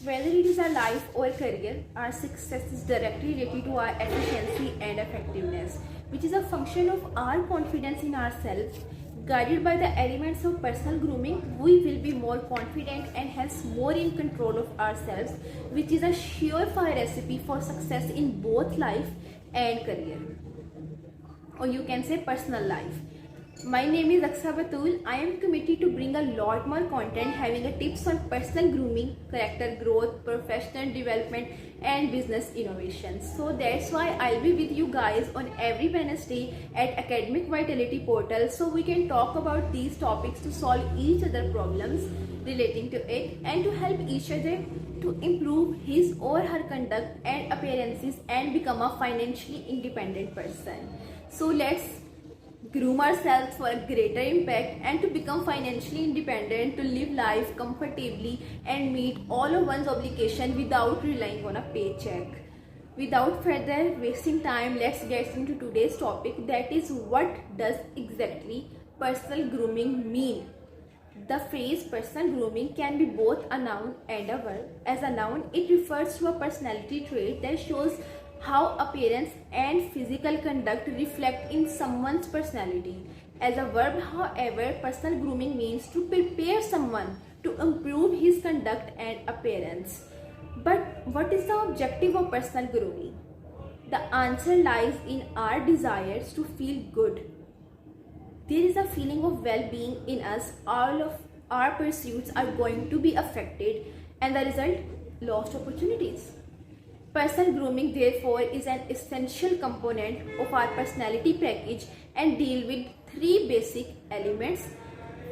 Whether it is our life or career, our success is directly related to our efficiency and effectiveness, which is a function of our confidence in ourselves. Guided by the elements of personal grooming, we will be more confident and hence more in control of ourselves, which is a surefire recipe for success in both life and career, or you can say personal life. My name is Aksa Batul. I am committed to bring a lot more content having a tips on personal grooming, character growth, professional development and business innovation. So that's why I'll be with you guys on every Wednesday at Academic Vitality portal, so we can talk about these topics to solve each other problems relating to it and to help each other to improve his or her conduct and appearances and become a financially independent person. So let's groom ourselves for a greater impact and to become financially independent, to live life comfortably and meet all of one's obligation without relying on a paycheck. Without further wasting time, let's get into today's topic, that is, what does exactly personal grooming mean? The phrase personal grooming can be both a noun and a verb. As a noun, it refers to a personality trait that shows how appearance and physical conduct reflect in someone's personality. As a verb, however, personal grooming means to prepare someone to improve his conduct and appearance. But what is the objective of personal grooming? The answer lies in our desires to feel good. There is a feeling of well-being in us. All of our pursuits are going to be affected, and the result, lost opportunities. Personal grooming, therefore, is an essential component of our personality package and deal with three basic elements.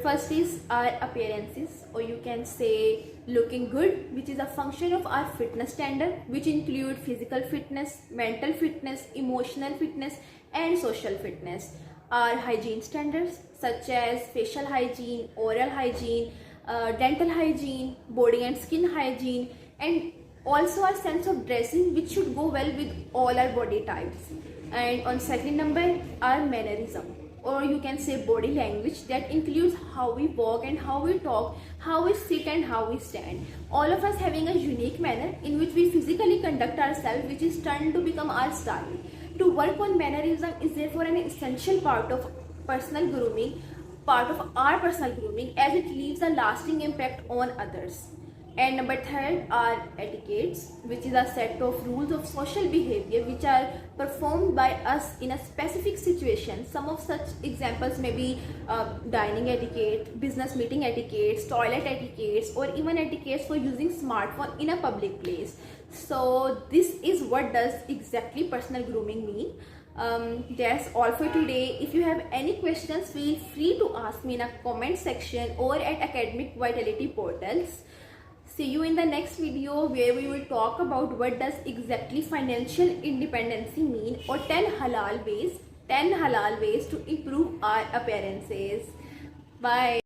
First is our appearances, or you can say looking good, which is a function of our fitness standard, which include physical fitness, mental fitness, emotional fitness and social fitness. Our hygiene standards such as facial hygiene, oral hygiene, dental hygiene, body and skin hygiene, and also our sense of dressing, which should go well with all our body types. And on second number, our mannerism, or you can say body language, that includes how we walk and how we talk, how we sit and how we stand. All of us having a unique manner in which we physically conduct ourselves, which is turned to become our style. To work on mannerism is therefore an essential part of personal grooming, part of our personal grooming, as it leaves a lasting impact on others. And number third are etiquettes, which is a set of rules of social behavior which are performed by us in a specific situation. Some of such examples may be dining etiquette, business meeting etiquettes, toilet etiquettes, or even etiquettes for using smartphone in a public place. So this is what does exactly personal grooming mean. That's all for today. If you have any questions, feel free to ask me in a comment section or at Academic Vitality portals. See you in the next video, where we will talk about what does exactly financial independency mean, or 10 halal ways to improve our appearances. Bye.